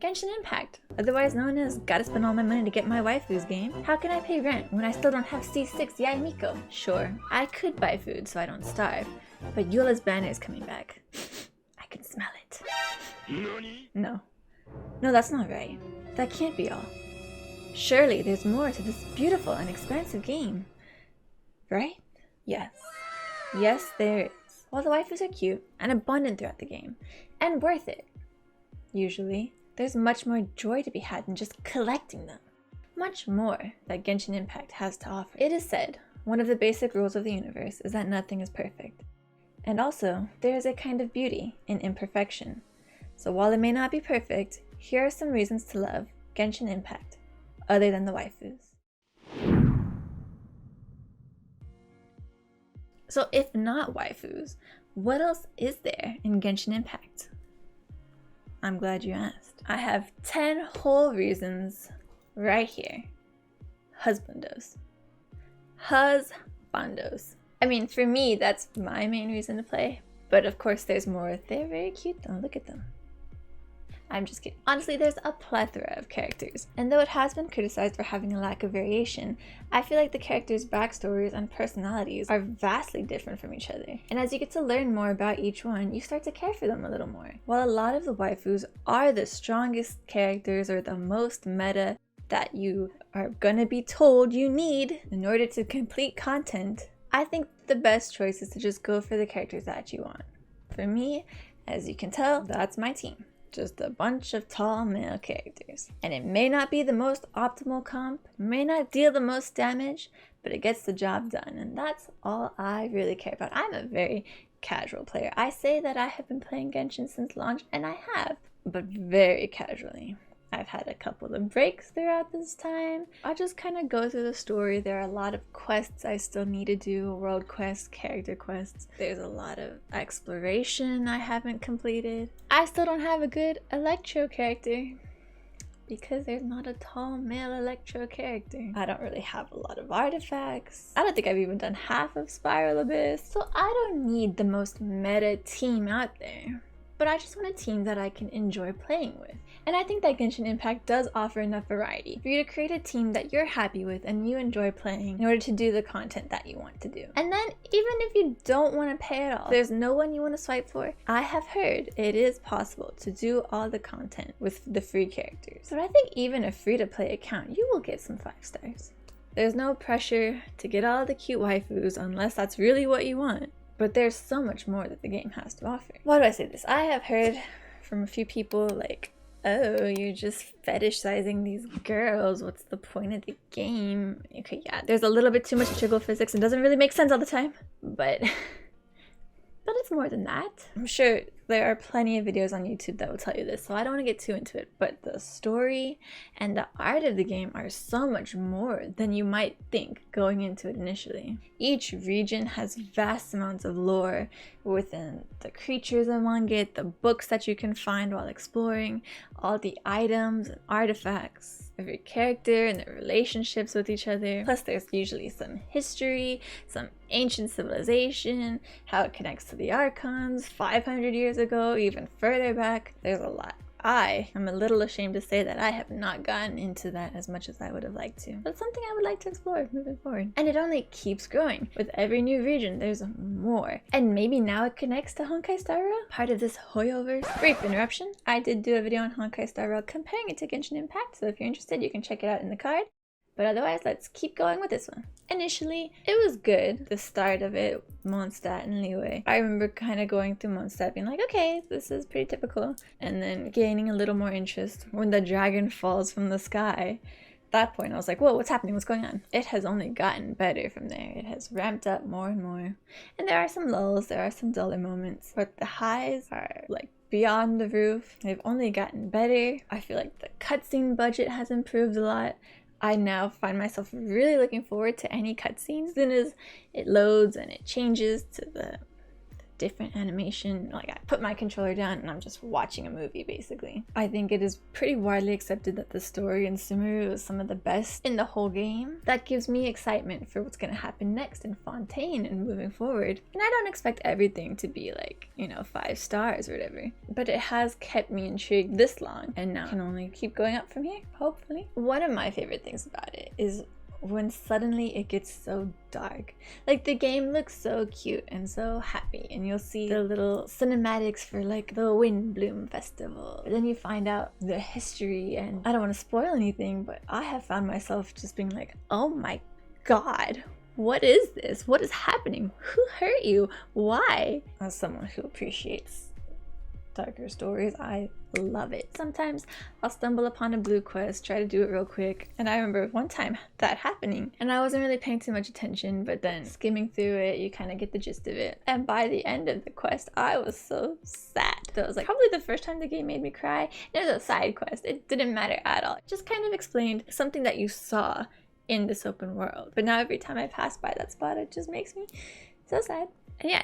Genshin Impact, otherwise known as gotta spend all my money to get my waifus game. How can I pay rent when I still don't have C6 Yai Miko? Sure, I could buy food so I don't starve, but Eula's banner is coming back. I can smell it. No. No, that's not right. That can't be all. Surely there's more to this beautiful and expansive game. Right? Yes. Yes, there is. While the waifus are cute and abundant throughout the game, and worth it, usually, there's much more joy to be had than just collecting them. Much more that Genshin Impact has to offer. It is said, one of the basic rules of the universe is that nothing is perfect. And also, there is a kind of beauty in imperfection. So while it may not be perfect, here are some reasons to love Genshin Impact, other than the waifus. So if not waifus, what else is there in Genshin Impact? I'm glad you asked. I have 10 whole reasons right here. Husbandos. Husbandos. I mean, for me, that's my main reason to play. But of course there's more. They're very cute though, look at them. I'm just kidding. Honestly, there's a plethora of characters, and though it has been criticized for having a lack of variation, I feel like the characters' backstories and personalities are vastly different from each other. And as you get to learn more about each one, you start to care for them a little more. While a lot of the waifus are the strongest characters or the most meta that you are gonna be told you need in order to complete content, I think the best choice is to just go for the characters that you want. For me, as you can tell, that's my team. Just a bunch of tall male characters. And it may not be the most optimal comp, may not deal the most damage, but it gets the job done, and that's all I really care about. I'm a very casual player. I say that I have been playing Genshin since launch, and I have, but very casually. I've had a couple of breaks throughout this time. I just kind of go through the story. There are a lot of quests I still need to do, world quests, character quests. There's a lot of exploration I haven't completed. I still don't have a good Electro character because there's not a tall male Electro character. I don't really have a lot of artifacts. I don't think I've even done half of Spiral Abyss. So I don't need the most meta team out there. But I just want a team that I can enjoy playing with. And I think that Genshin Impact does offer enough variety for you to create a team that you're happy with and you enjoy playing in order to do the content that you want to do. And then even if you don't want to pay at all, there's no one you want to swipe for, I have heard it is possible to do all the content with the free characters. But I think even a free-to-play account, you will get some 5 stars. There's no pressure to get all the cute waifus unless that's really what you want. But there's so much more that the game has to offer. Why do I say this? I have heard from a few people like, oh, you're just fetishizing these girls. What's the point of the game? Okay, yeah, there's a little bit too much jiggle physics and doesn't really make sense all the time. But it's more than that. I'm sure there are plenty of videos on YouTube that will tell you this, so I don't want to get too into it. But the story and the art of the game are so much more than you might think going into it initially. Each region has vast amounts of lore within the creatures among it, the books that you can find while exploring, all the items and artifacts, every character and their relationships with each other. Plus there's usually some history, some ancient civilization, how it connects to the Archons 500 years ago, even further back. There's a lot. I am a little ashamed to say that I have not gotten into that as much as I would have liked to. But it's something I would like to explore moving forward. And it only keeps growing. With every new region, there's more. And maybe now it connects to Honkai Star Rail, part of this Hoyoverse. Brief interruption. I did do a video on Honkai Star Rail comparing it to Genshin Impact, so if you're interested, you can check it out in the card. But otherwise, let's keep going with this one. Initially, it was good. The start of it, Mondstadt and Liyue. I remember kind of going through Mondstadt being like, okay, this is pretty typical. And then gaining a little more interest when the dragon falls from the sky. At that point, I was like, whoa, what's happening? What's going on? It has only gotten better from there. It has ramped up more and more. And there are some lulls, there are some duller moments. But the highs are like beyond the roof. They've only gotten better. I feel like the cutscene budget has improved a lot. I now find myself really looking forward to any cutscene. As soon as it loads and it changes to the different animation. Like, I put my controller down and I'm just watching a movie, basically. I think it is pretty widely accepted that the story in Sumeru is some of the best in the whole game. That gives me excitement for what's going to happen next in Fontaine and moving forward. And I don't expect everything to be like, you know, 5 stars or whatever, but it has kept me intrigued this long, and now can only keep going up from here, hopefully. One of my favorite things about it is when suddenly it gets so dark. Like, the game looks so cute and so happy, and you'll see the little cinematics for like the Wind Bloom Festival. But then you find out the history, and I don't want to spoil anything, but I have found myself just being like, oh my god, what is this? What is happening? Who hurt you? Why? As someone who appreciates darker stories, I love it. Sometimes I'll stumble upon a blue quest, try to do it real quick, and I remember one time that happening, and I wasn't really paying too much attention, but then skimming through it, you kind of get the gist of it. And by the end of the quest, I was so sad. That was like probably the first time the game made me cry. It was a side quest. It didn't matter at all. It just kind of explained something that you saw in this open world. But now every time I pass by that spot, it just makes me so sad. And yeah,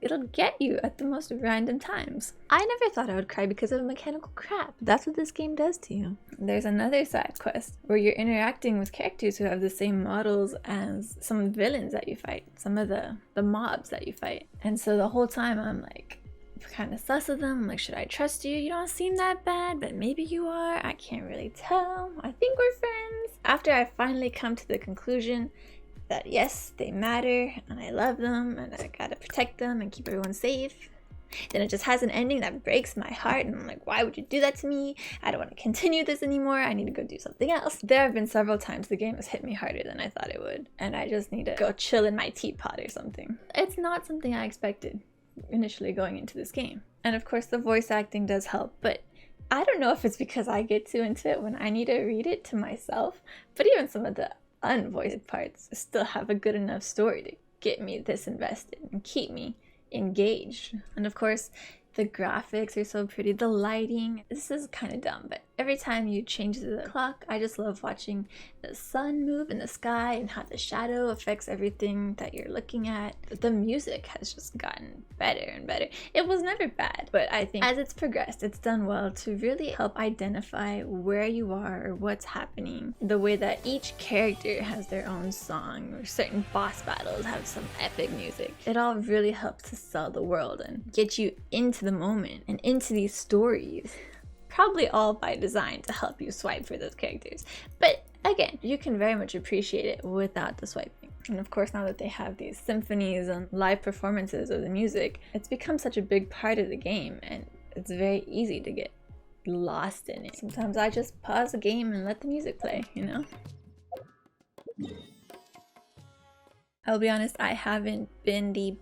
it'll get you at the most random times. I never thought I would cry because of mechanical crap. That's what this game does to you. There's another side quest where you're interacting with characters who have the same models as some villains that you fight, some of the mobs that you fight. And so the whole time I'm like kind of sus of them. I'm like, should I trust you? You don't seem that bad, but maybe you are. I can't really tell. I think we're friends. After I finally come to the conclusion that yes, they matter and I love them and I gotta protect them and keep everyone safe, then it just has an ending that breaks my heart, and I'm like, why would you do that to me? I don't want to continue this anymore. I need to go do something else. There have been several times the game has hit me harder than I thought it would, and I just need to go chill in my teapot or something. It's not something I expected initially going into this game. And of course the voice acting does help, but I don't know if it's because I get too into it when I need to read it to myself, but even some of the unvoiced parts still have a good enough story to get me this invested and keep me engaged. And of course the graphics are so pretty, the lighting. This is kind of dumb, but every time you change the clock, I just love watching the sun move in the sky and how the shadow affects everything that you're looking at. The music has just gotten better and better. It was never bad, but I think as it's progressed, it's done well to really help identify where you are or what's happening. The way that each character has their own song, or certain boss battles have some epic music. It all really helps to sell the world and get you into the moment and into these stories. Probably all by design to help you swipe for those characters. But again, you can very much appreciate it without the swiping. And of course, now that they have these symphonies and live performances of the music, it's become such a big part of the game, and it's very easy to get lost in it. Sometimes I just pause the game and let the music play, you know? I'll be honest, I haven't been the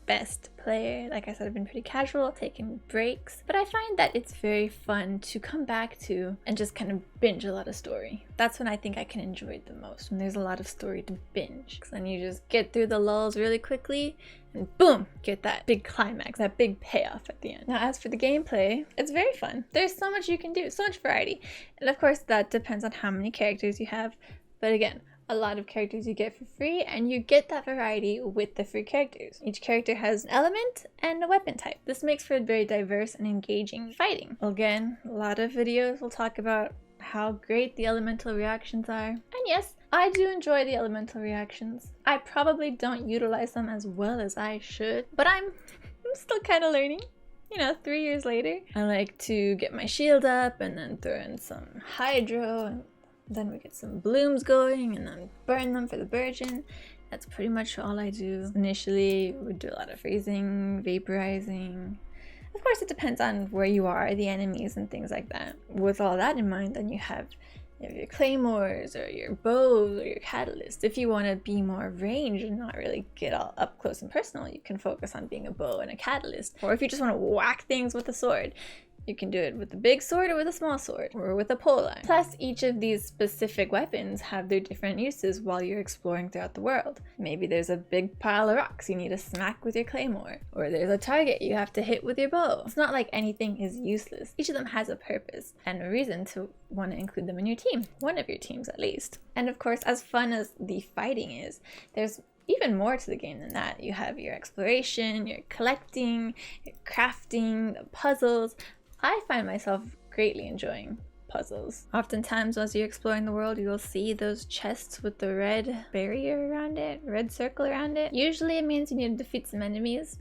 best player. Like I said, I've been pretty casual, taking breaks, but I find that it's very fun to come back to and just kind of binge a lot of story. That's when I think I can enjoy it the most, when there's a lot of story to binge. Because then you just get through the lulls really quickly and boom, get that big climax, that big payoff at the end. Now, as for the gameplay, it's very fun. There's so much you can do, so much variety. And of course, that depends on how many characters you have. But again, a lot of characters you get for free, and you get that variety with the free characters. Each character has an element and a weapon type. This makes for very diverse and engaging fighting. Again, a lot of videos will talk about how great the elemental reactions are. And yes, I do enjoy the elemental reactions. I probably don't utilize them as well as I should, but I'm still kind of learning. You know, 3 years later, I like to get my shield up and then throw in some hydro, and then we get some blooms going and then burn them for the virgin. That's pretty much all I do. Initially, we do a lot of freezing, vaporizing. Of course, it depends on where you are, the enemies and things like that. With all that in mind, then you have your claymores or your bows or your catalyst. If you want to be more range and not really get all up close and personal, you can focus on being a bow and a catalyst. Or if you just want to whack things with a sword, you can do it with a big sword or with a small sword or with a polearm. Plus, each of these specific weapons have their different uses while you're exploring throughout the world. Maybe there's a big pile of rocks you need to smack with your claymore, or there's a target you have to hit with your bow. It's not like anything is useless. Each of them has a purpose and a reason to want to include them in your team, one of your teams at least. And of course, as fun as the fighting is, there's even more to the game than that. You have your exploration, your collecting, your crafting, the puzzles. I find myself greatly enjoying puzzles. Oftentimes as you're exploring the world, you will see those chests with the red barrier around it, red circle around it. Usually it means you need to defeat some enemies.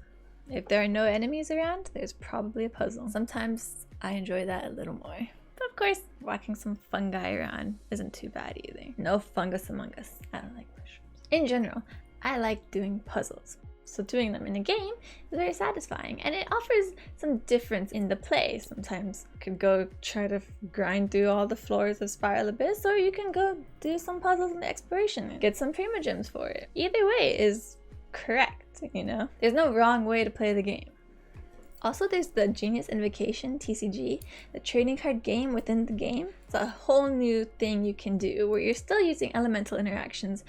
If there are no enemies around, there's probably a puzzle. Sometimes I enjoy that a little more. But of course, walking some fungi around isn't too bad either. No fungus among us. I don't like mushrooms. In general, I like doing puzzles. So doing them in a game is very satisfying, and it offers some difference in the play. Sometimes you could go try to grind through all the floors of Spiral Abyss, or you can go do some puzzles in the exploration and get some Prima Gems for it. Either way is correct, you know? There's no wrong way to play the game. Also, there's the Genius Invocation TCG, the trading card game within the game. It's a whole new thing you can do where you're still using elemental interactions.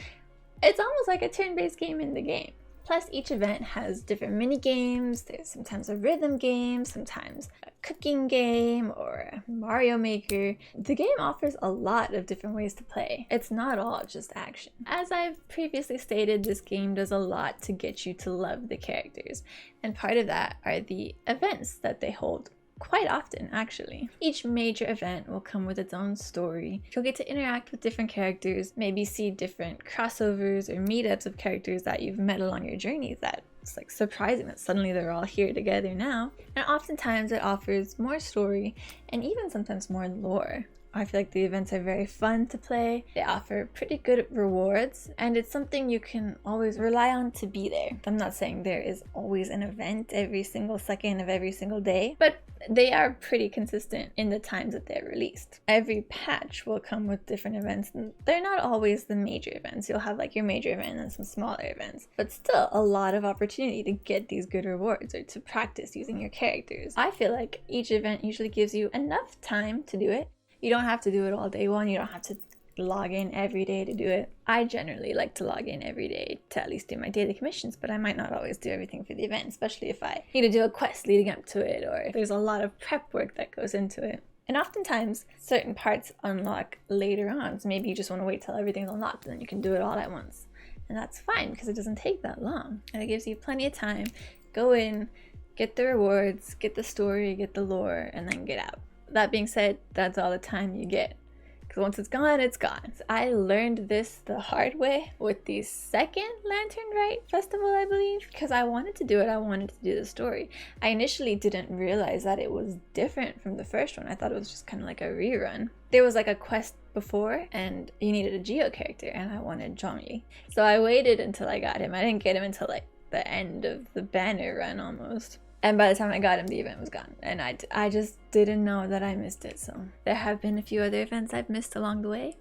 It's almost like a turn-based game in the game. Plus, each event has different mini games. There's sometimes a rhythm game, sometimes a cooking game, or a Mario Maker. The game offers a lot of different ways to play. It's not all just action. As I've previously stated, this game does a lot to get you to love the characters. And part of that are the events that they hold. Quite often, actually. Each major event will come with its own story. You'll get to interact with different characters, maybe see different crossovers or meetups of characters that you've met along your journey that it's like surprising that suddenly they're all here together now. And oftentimes it offers more story and even sometimes more lore. I feel like the events are very fun to play. They offer pretty good rewards, and it's something you can always rely on to be there. I'm not saying there is always an event every single second of every single day, but they are pretty consistent in the times that they're released. Every patch will come with different events, and they're not always the major events. You'll have like your major event and some smaller events, but still a lot of opportunity to get these good rewards or to practice using your characters. I feel like each event usually gives you enough time to do it. You don't have to do it all day one. You don't have to log in every day to do it. I generally like to log in every day to at least do my daily commissions, but I might not always do everything for the event, especially if I need to do a quest leading up to it, or if there's a lot of prep work that goes into it. And oftentimes, certain parts unlock later on, so maybe you just want to wait till everything's unlocked and then you can do it all at once. And that's fine, because it doesn't take that long. And it gives you plenty of time. Go in, get the rewards, get the story, get the lore, and then get out. That being said, that's all the time you get. Because once it's gone, it's gone. So I learned this the hard way with the second Lantern Rite Festival, I believe. Because I wanted to do it, I wanted to do the story. I initially didn't realize that it was different from the first one. I thought it was just kind of like a rerun. There was like a quest before, and you needed a Geo character, and I wanted Zhongli. So I waited until I got him. I didn't get him until like the end of the banner run almost. And by the time I got him, the event was gone. And I just didn't know that I missed it. So there have been a few other events I've missed along the way.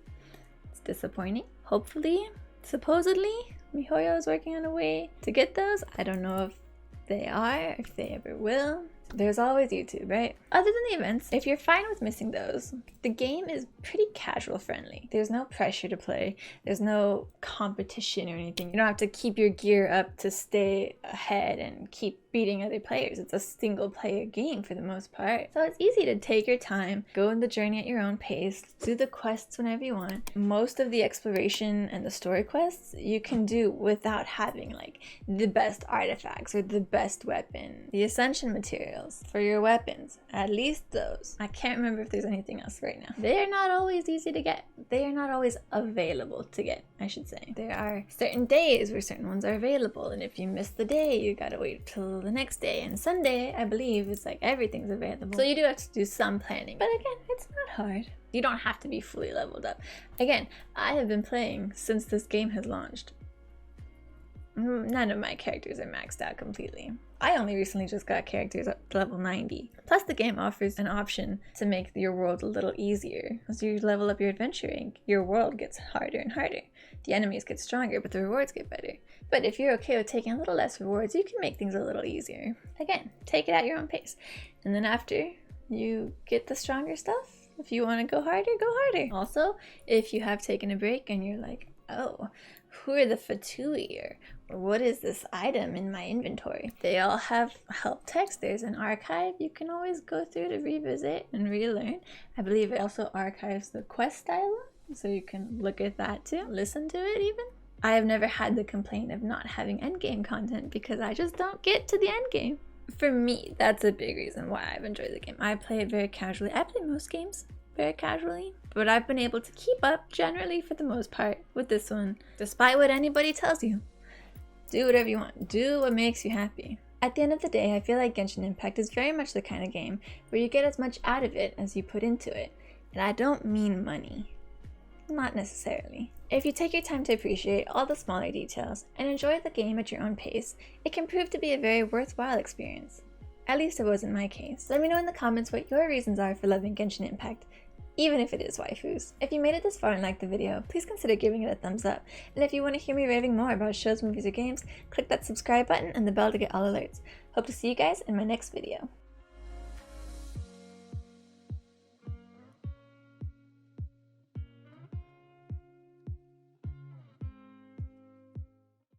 It's disappointing. Hopefully, supposedly, MiHoYo is working on a way to get those. I don't know if they are, if they ever will. There's always YouTube, right? Other than the events, if you're fine with missing those, the game is pretty casual friendly. There's no pressure to play. There's no competition or anything. You don't have to keep your gear up to stay ahead and keep beating other players. It's a single player game for the most part. So it's easy to take your time, go on the journey at your own pace, do the quests whenever you want. Most of the exploration and the story quests you can do without having like the best artifacts or the best weapon. The Ascension materials for your weapons, at least those. I can't remember if there's anything else right now. They are not always easy to get. They are not always available to get, I should say. There are certain days where certain ones are available, and if you miss the day, you gotta wait till the next day. And Sunday, I believe, is like everything's available. So you do have to do some planning. But again, it's not hard. You don't have to be fully leveled up. Again, I have been playing since this game has launched. None of my characters are maxed out completely. I only recently just got characters up to level 90. Plus the game offers an option to make your world a little easier. As you level up your adventuring, your world gets harder and harder. The enemies get stronger, but the rewards get better. But if you're okay with taking a little less rewards, you can make things a little easier. Again, take it at your own pace. And then after you get the stronger stuff, if you want to go harder, go harder. Also, if you have taken a break and you're like, oh, who are the Fatui here? Or what is this item in my inventory? They all have help text. There's an archive you can always go through to revisit and relearn. I believe it also archives the quest dialogue, so you can look at that too. Listen to it even. I have never had the complaint of not having endgame content because I just don't get to the endgame. For me, that's a big reason why I've enjoyed the game. I play it very casually. I play most games very casually, but I've been able to keep up generally for the most part with this one, despite what anybody tells you. Do whatever you want. Do what makes you happy. At the end of the day, I feel like Genshin Impact is very much the kind of game where you get as much out of it as you put into it. And I don't mean money. Not necessarily. If you take your time to appreciate all the smaller details and enjoy the game at your own pace, it can prove to be a very worthwhile experience. At least it was in my case. Let me know in the comments what your reasons are for loving Genshin Impact, even if it is waifus. If you made it this far and liked the video, please consider giving it a thumbs up. And if you want to hear me raving more about shows, movies, or games, click that subscribe button and the bell to get all alerts. Hope to see you guys in my next video.